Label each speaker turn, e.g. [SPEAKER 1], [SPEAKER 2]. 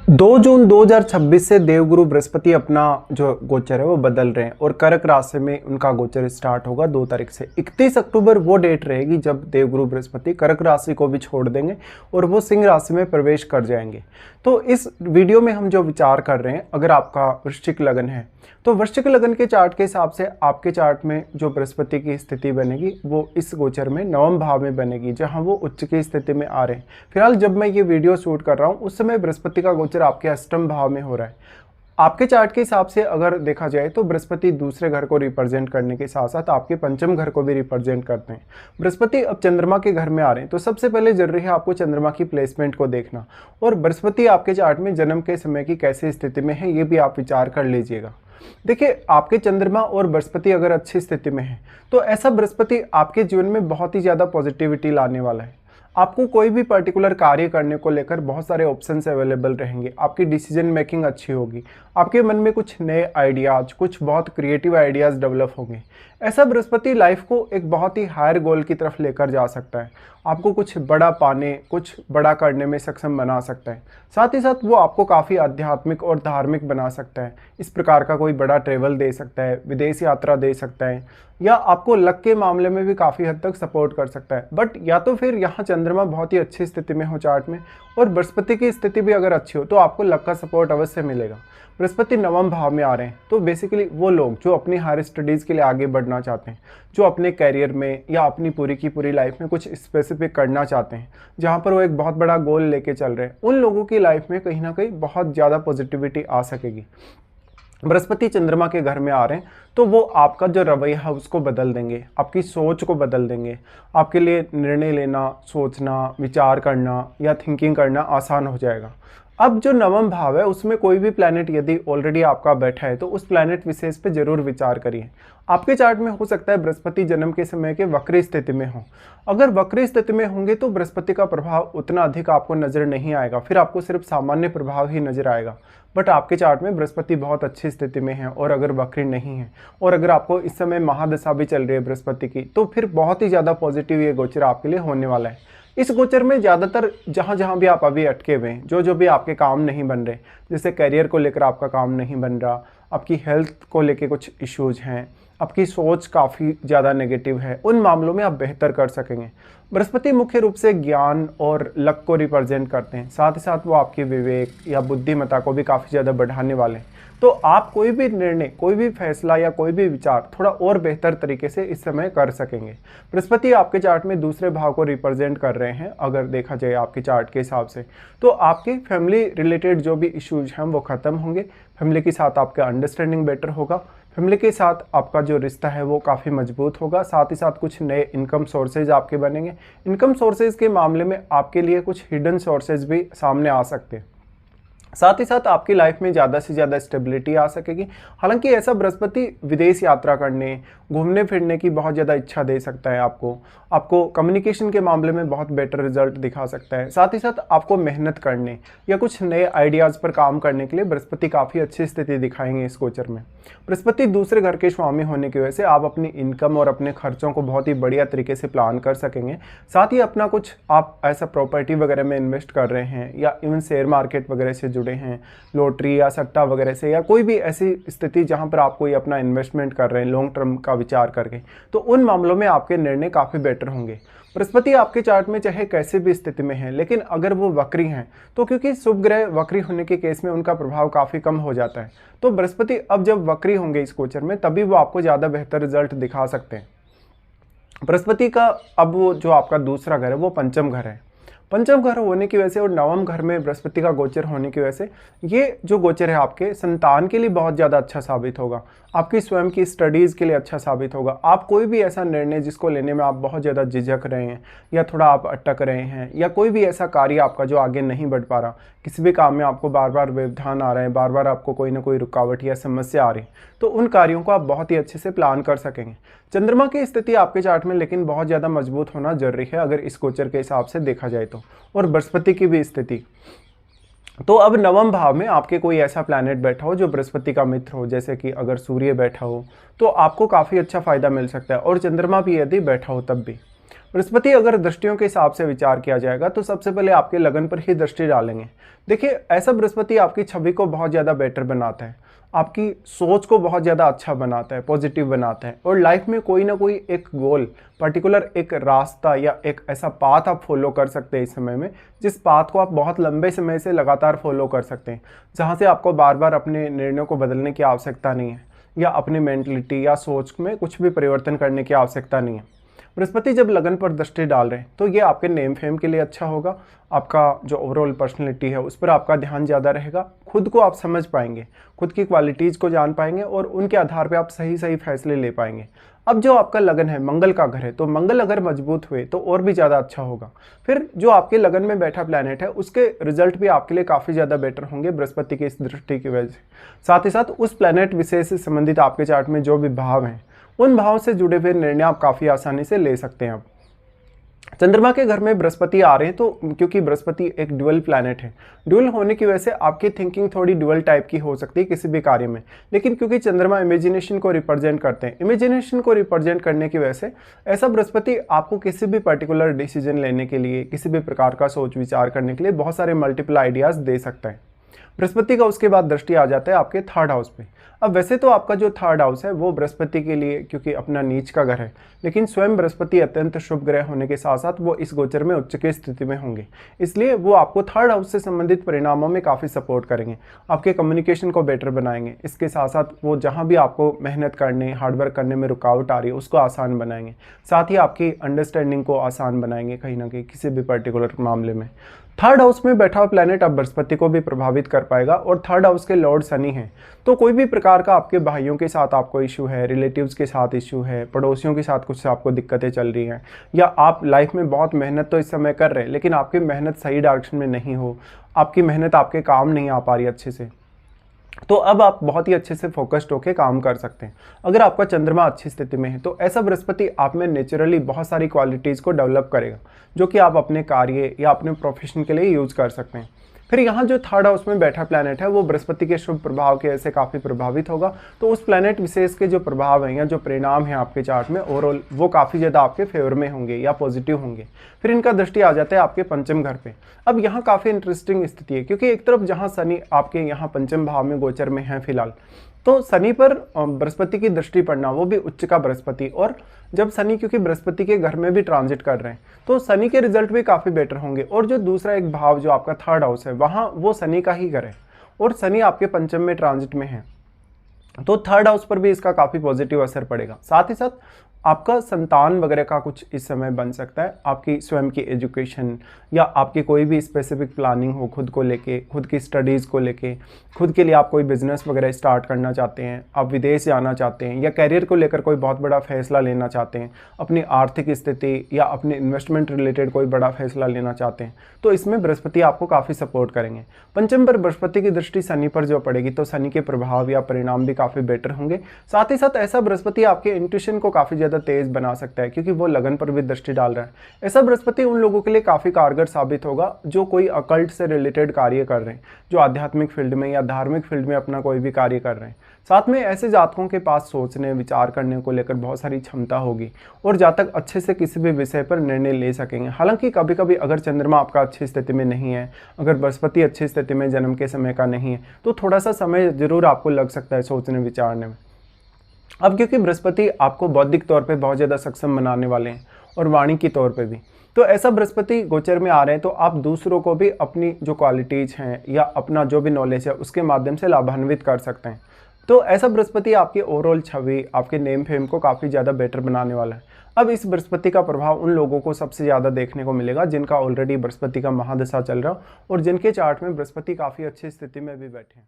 [SPEAKER 1] 2 जून 2026 से देवगुरु बृहस्पति अपना जो गोचर है वो बदल रहे हैं और कर्क राशि में उनका गोचर स्टार्ट होगा 2 तारीख से। 31 अक्टूबर वो डेट रहेगी जब देवगुरु बृहस्पति कर्क राशि को भी छोड़ देंगे और वो सिंह राशि में प्रवेश कर जाएंगे। तो इस वीडियो में हम जो विचार कर रहे हैं, अगर आपका वृश्चिक लगन है तो वृश्चिक लगन के चार्ट के हिसाब से आपके चार्ट में जो बृहस्पति की स्थिति बनेगी वो इस गोचर में नवम भाव में बनेगी, जहां वो उच्च की स्थिति में आ रहे हैं। फिलहाल जब मैं ये वीडियो शूट कर रहा हूँ उस समय बृहस्पति का गोचर आपके अष्टम भाव में हो रहा है। आपके चार्ट के हिसाब से अगर देखा जाए तो बृहस्पति दूसरे घर को रिप्रेजेंट करने के साथ साथ आपके पंचम घर को भी रिप्रेजेंट करते हैं। बृहस्पति अब चंद्रमा के घर में आ रहे हैं, तो सबसे पहले जरूरी है आपको चंद्रमा की प्लेसमेंट को देखना और बृहस्पति आपके चार्ट में जन्म के समय की कैसी स्थिति में है ये भी आप विचार कर लीजिएगा। देखिए, आपके चंद्रमा और बृहस्पति अगर अच्छी स्थिति में है तो ऐसा बृहस्पति आपके जीवन में बहुत ही ज़्यादा पॉजिटिविटी लाने वाला है। आपको कोई भी पर्टिकुलर कार्य करने को लेकर बहुत सारे ऑप्शंस अवेलेबल रहेंगे, आपकी डिसीजन मेकिंग अच्छी होगी, आपके मन में कुछ नए आइडियाज, कुछ बहुत क्रिएटिव आइडियाज़ डेवलप होंगे। ऐसा बृहस्पति लाइफ को एक बहुत ही हायर गोल की तरफ लेकर जा सकता है, आपको कुछ बड़ा पाने, कुछ बड़ा करने में सक्षम बना सकता है। साथ ही साथ वो आपको काफ़ी आध्यात्मिक और धार्मिक बना सकता है। इस प्रकार का कोई बड़ा ट्रेवल दे सकता है, विदेश यात्रा दे सकता है, या आपको लक के मामले में भी काफ़ी हद तक सपोर्ट कर सकता है। बट या तो फिर यहाँ चंद्रमा बहुत ही अच्छी स्थिति में हो चार्ट में और बृहस्पति की स्थिति भी अगर अच्छी हो तो आपको लक का सपोर्ट अवश्य मिलेगा। बृहस्पति नवम भाव में आ रहे हैं तो बेसिकली वो लोग जो अपनी हायर स्टडीज़ के लिए आगे बढ़ना चाहते हैं, जो अपने कैरियर में या अपनी पूरी की पूरी लाइफ में कुछ स्पेसिफिक करना चाहते हैं, जहाँ पर वो एक बहुत बड़ा गोल लेके चल रहे हैं, उन लोगों की लाइफ में कहीं ना कहीं बहुत ज़्यादा पॉजिटिविटी आ सकेगी। बृहस्पति चंद्रमा के घर में आ रहे हैं तो वो आपका जो रवैया है उसको बदल देंगे, आपकी सोच को बदल देंगे, आपके लिए निर्णय लेना, सोचना, विचार करना या थिंकिंग करना आसान हो जाएगा। अब जो नवम भाव है उसमें कोई भी प्लैनेट यदि ऑलरेडी आपका बैठा है तो उस प्लैनेट विशेष पे जरूर विचार करिए। आपके चार्ट में हो सकता है बृहस्पति जन्म के समय के वक्री स्थिति में हो। अगर वक्री स्थिति में होंगे तो बृहस्पति का प्रभाव उतना अधिक आपको नजर नहीं आएगा, फिर आपको सिर्फ सामान्य प्रभाव ही नजर आएगा। बट आपके चार्ट में बृहस्पति बहुत अच्छी स्थिति में है और अगर वक्री नहीं है और अगर आपको इस समय महादशा भी चल रही है बृहस्पति की, तो फिर बहुत ही ज़्यादा पॉजिटिव ये गोचर आपके लिए होने वाला है। इस गोचर में ज़्यादातर जहाँ भी आप अभी अटके हुए हैं, जो भी आपके काम नहीं बन रहे, जैसे करियर को लेकर आपका काम नहीं बन रहा, आपकी हेल्थ को लेकर कुछ इश्यूज हैं, आपकी सोच काफ़ी ज़्यादा नेगेटिव है, उन मामलों में आप बेहतर कर सकेंगे। बृहस्पति मुख्य रूप से ज्ञान और लक को रिप्रेजेंट करते हैं, साथ ही साथ वो आपकी विवेक या बुद्धिमत्ता को भी काफ़ी ज़्यादा बढ़ाने वाले हैं। तो आप कोई भी निर्णय, कोई भी फैसला या कोई भी विचार थोड़ा और बेहतर तरीके से इस समय कर सकेंगे। बृहस्पति आपके चार्ट में दूसरे भाव को रिप्रेजेंट कर रहे हैं। अगर देखा जाए आपके चार्ट के हिसाब से तो आपके फैमिली रिलेटेड जो भी इश्यूज हैं वो ख़त्म होंगे, फैमिली के साथ आपका अंडरस्टैंडिंग बेटर होगा, फैमिली के साथ आपका जो रिश्ता है वो काफ़ी मजबूत होगा, साथ ही साथ कुछ नए इनकम सोर्सेज आपके बनेंगे। इनकम सोर्सेज के मामले में आपके लिए कुछ हिडन सोर्सेज भी सामने आ सकते हैं। साथ ही साथ आपकी लाइफ में ज़्यादा से ज़्यादा स्टेबिलिटी आ सकेगी। हालांकि ऐसा बृहस्पति विदेश यात्रा करने, घूमने फिरने की बहुत ज़्यादा इच्छा दे सकता है आपको कम्युनिकेशन के मामले में बहुत बेटर रिजल्ट दिखा सकता है। साथ ही साथ आपको मेहनत करने या कुछ नए आइडियाज़ पर काम करने के लिए बृहस्पति काफ़ी अच्छी स्थिति दिखाएंगे इस गोचर में। बृहस्पति दूसरे घर के स्वामी होने की वजह से आप अपनी इनकम और अपने खर्चों को बहुत ही बढ़िया तरीके से प्लान कर सकेंगे। साथ ही अपना कुछ आप ऐसा प्रॉपर्टी वगैरह में इन्वेस्ट कर रहे हैं या इवन शेयर मार्केट वगैरह से जुड़े हैं, लॉटरी या सट्टा वगैरह से, या कोई भी ऐसी स्थिति जहां पर आप कोई अपना इन्वेस्टमेंट कर रहे हैं लॉन्ग टर्म का विचार करके, तो उन मामलों में आपके निर्णय काफ़ी बेटर होंगे। बृहस्पति आपके चार्ट में चाहे कैसे भी स्थिति में है, लेकिन अगर वो वक्री हैं तो क्योंकि शुभ ग्रह वक्री होने के केस में उनका प्रभाव काफ़ी कम हो जाता है, तो बृहस्पति अब जब वक्री होंगे इस गोचर में तभी वो आपको ज़्यादा बेहतर रिजल्ट दिखा सकते हैं। बृहस्पति का अब वो जो आपका दूसरा घर है वो पंचम घर है। पंचम घर होने की वजह से और नवम घर में बृहस्पति का गोचर होने की वजह से ये जो गोचर है आपके संतान के लिए बहुत ज़्यादा अच्छा साबित होगा, आपकी स्वयं की स्टडीज़ के लिए अच्छा साबित होगा। आप कोई भी ऐसा निर्णय जिसको लेने में आप बहुत ज़्यादा झिझक रहे हैं या थोड़ा आप अटक रहे हैं, या कोई भी ऐसा कार्य आपका जो आगे नहीं बढ़ पा रहा, किसी भी काम में आपको बार बार व्यवधान आ रहे हैं, बार बार आपको कोई ना कोई रुकावट या समस्या आ रही है, तो उन कार्यों को आप बहुत ही अच्छे से प्लान कर सकेंगे। चंद्रमा की स्थिति आपके चार्ट में लेकिन बहुत ज़्यादा मजबूत होना जरूरी है अगर इस गोचर के हिसाब से देखा जाए तो, और बृहस्पति की भी स्थिति। तो अब नवम भाव में आपके कोई ऐसा प्लैनेट बैठा हो जो बृहस्पति का मित्र हो, जैसे कि अगर सूर्य बैठा हो तो आपको काफ़ी अच्छा फायदा मिल सकता है, और चंद्रमा भी यदि बैठा हो तब भी। बृहस्पति अगर दृष्टियों के हिसाब से विचार किया जाएगा तो सबसे पहले आपके लगन पर ही दृष्टि डालेंगे। देखिए, ऐसा बृहस्पति आपकी छवि को बहुत ज़्यादा बेटर बनाता है, आपकी सोच को बहुत ज़्यादा अच्छा बनाता है, पॉजिटिव बनाता है, और लाइफ में कोई ना कोई एक गोल, पर्टिकुलर एक रास्ता या एक ऐसा पाथ आप फॉलो कर सकते हैं इस समय में, जिस पाथ को आप बहुत लंबे समय से लगातार फॉलो कर सकते हैं, जहाँ से आपको बार बार अपने निर्णयों को बदलने की आवश्यकता नहीं है या अपनी मेंटलिटी या सोच में कुछ भी परिवर्तन करने की आवश्यकता नहीं है। बृहस्पति जब लगन पर दृष्टि डाल रहे हैं तो ये आपके नेम फेम के लिए अच्छा होगा, आपका जो ओवरऑल पर्सनैलिटी है उस पर आपका ध्यान ज़्यादा रहेगा, खुद को आप समझ पाएंगे, खुद की क्वालिटीज़ को जान पाएंगे और उनके आधार पे आप सही सही फैसले ले पाएंगे। अब जो आपका लगन है मंगल का घर है, तो मंगल अगर मजबूत हुए तो और भी ज़्यादा अच्छा होगा। फिर जो आपके लगन में बैठा प्लैनेट है उसके रिजल्ट भी आपके लिए काफ़ी ज़्यादा बेटर होंगे बृहस्पति की इस दृष्टि की वजह से। साथ ही साथ उस प्लैनेट विशेष से संबंधित आपके चार्ट में जो भी भाव हैं उन भाव से जुड़े हुए निर्णय आप काफ़ी आसानी से ले सकते हैं। अब चंद्रमा के घर में बृहस्पति आ रहे हैं तो क्योंकि बृहस्पति एक ड्यूअल प्लैनेट है, ड्यूअल होने की वजह से आपकी थिंकिंग थोड़ी ड्यूअल टाइप की हो सकती है किसी भी कार्य में, लेकिन क्योंकि चंद्रमा इमेजिनेशन को रिप्रेजेंट करते हैं, इमेजिनेशन को रिप्रेजेंट करने की वजह से ऐसा बृहस्पति आपको किसी भी पर्टिकुलर डिसीजन लेने के लिए, किसी भी प्रकार का सोच विचार करने के लिए बहुत सारे मल्टीपल आइडियाज़ दे सकता है। बृहस्पति का उसके बाद दृष्टि आ जाता है आपके थर्ड हाउस पे। अब वैसे तो आपका जो थर्ड हाउस है वो बृहस्पति के लिए क्योंकि अपना नीच का घर है, लेकिन स्वयं बृहस्पति अत्यंत शुभ ग्रह होने के साथ साथ वो इस गोचर में उच्च की स्थिति में होंगे, इसलिए वो आपको थर्ड हाउस से संबंधित परिणामों में काफ़ी सपोर्ट करेंगे, आपके कम्युनिकेशन को बेटर बनाएंगे। इसके साथ साथ वो जहाँ भी आपको मेहनत करने, हार्डवर्क करने में रुकावट आ रही है उसको आसान बनाएंगे, साथ ही आपकी अंडरस्टैंडिंग को आसान बनाएंगे कहीं ना कहीं किसी भी पर्टिकुलर मामले में। थर्ड हाउस में बैठा हुआ प्लैनेट अब बृहस्पति को भी प्रभावित कर पाएगा और थर्ड हाउस के लॉर्ड शनि हैं, तो कोई भी प्रकार का आपके भाइयों के साथ आपको इशू है, रिलेटिव्स के साथ इशू है, पड़ोसियों के साथ कुछ आपको दिक्कतें चल रही हैं, या आप लाइफ में बहुत मेहनत तो इस समय कर रहे हैं लेकिन आपकी मेहनत सही डायरेक्शन में नहीं हो, आपकी मेहनत आपके काम नहीं आ पा रही अच्छे से, तो अब आप बहुत ही अच्छे से फोकस्ड होकर काम कर सकते हैं। अगर आपका चंद्रमा अच्छी स्थिति में है तो ऐसा बृहस्पति आप में नेचुरली बहुत सारी क्वालिटीज़ को डेवलप करेगा जो कि आप अपने कार्य या अपने प्रोफेशन के लिए यूज़ कर सकते हैं। फिर यहाँ जो थर्ड हाउस में बैठा प्लैनेट है वो बृहस्पति के शुभ प्रभाव के ऐसे काफ़ी प्रभावित होगा, तो उस प्लैनेट विशेष के जो प्रभाव हैं या जो परिणाम हैं आपके चार्ट में ओवरऑल वो काफ़ी ज़्यादा आपके फेवर में होंगे या पॉजिटिव होंगे। फिर इनका दृष्टि आ जाता है आपके पंचम घर पे। अब यहाँ काफ़ी इंटरेस्टिंग स्थिति है क्योंकि एक तरफ जहाँ शनि आपके यहाँ पंचम भाव में गोचर में है फिलहाल, तो शनि पर बृहस्पति की दृष्टि पड़ना, वो भी उच्च का बृहस्पति, और जब शनि क्योंकि बृहस्पति के घर में भी ट्रांजिट कर रहे हैं तो शनि के रिजल्ट भी काफ़ी बेटर होंगे। और जो दूसरा एक भाव जो आपका थर्ड हाउस है वहाँ वो शनि का ही घर है और शनि आपके पंचम में ट्रांजिट में है, तो थर्ड हाउस पर भी इसका काफ़ी पॉजिटिव असर पड़ेगा। साथ ही साथ आपका संतान वगैरह का कुछ इस समय बन सकता है, आपकी स्वयं की एजुकेशन या आपकी कोई भी स्पेसिफिक प्लानिंग हो खुद को लेके, खुद की स्टडीज़ को लेके, खुद के लिए आप कोई बिजनेस वगैरह स्टार्ट करना चाहते हैं, आप विदेश जाना चाहते हैं या कैरियर को लेकर कोई बहुत बड़ा फैसला लेना चाहते हैं, अपनी आर्थिक स्थिति या अपने इन्वेस्टमेंट रिलेटेड कोई बड़ा फैसला लेना चाहते हैं, तो इसमें बृहस्पति आपको काफ़ी सपोर्ट करेंगे। पंचम पर बृहस्पति की दृष्टि शनि पर जो पड़ेगी तो शनि के प्रभाव या परिणाम भी काफ़ी बेटर होंगे। साथ ही साथ ऐसा बृहस्पति आपके इंट्यूशन को काफ़ी ज़्यादा तेज बना सकता है क्योंकि वो लगन पर भी दृष्टि डाल रहा है। ऐसा बृहस्पति उन लोगों के लिए काफ़ी कारगर साबित होगा जो कोई अकल्ट से रिलेटेड कार्य कर रहे हैं, जो आध्यात्मिक फील्ड में या धार्मिक फील्ड में अपना कोई भी कार्य कर रहे हैं। साथ में ऐसे जातकों के पास सोचने, विचार करने को लेकर बहुत सारी क्षमता होगी और जातक अच्छे से किसी भी विषय पर निर्णय ले सकेंगे। हालांकि कभी कभी अगर चंद्रमा आपका अच्छी स्थिति में नहीं है, अगर बृहस्पति अच्छी स्थिति में जन्म के समय का नहीं है, तो थोड़ा सा समय जरूर आपको लग सकता है सोचने विचारने में। अब क्योंकि बृहस्पति आपको बौद्धिक तौर पे बहुत ज़्यादा सक्षम बनाने वाले हैं और वाणी की तौर पे भी, तो ऐसा बृहस्पति गोचर में आ रहे हैं तो आप दूसरों को भी अपनी जो क्वालिटीज़ हैं या अपना जो भी नॉलेज है उसके माध्यम से लाभान्वित कर सकते हैं। तो ऐसा बृहस्पति आपकी ओवरऑल छवि, आपके नेम फेम को काफ़ी ज़्यादा बेटर बनाने वाला है। अब इस बृहस्पति का प्रभाव उन लोगों को सबसे ज़्यादा देखने को मिलेगा जिनका ऑलरेडी बृहस्पति का महादशा चल रहा और जिनके चार्ट में बृहस्पति काफ़ी अच्छी स्थिति में भी बैठे हैं।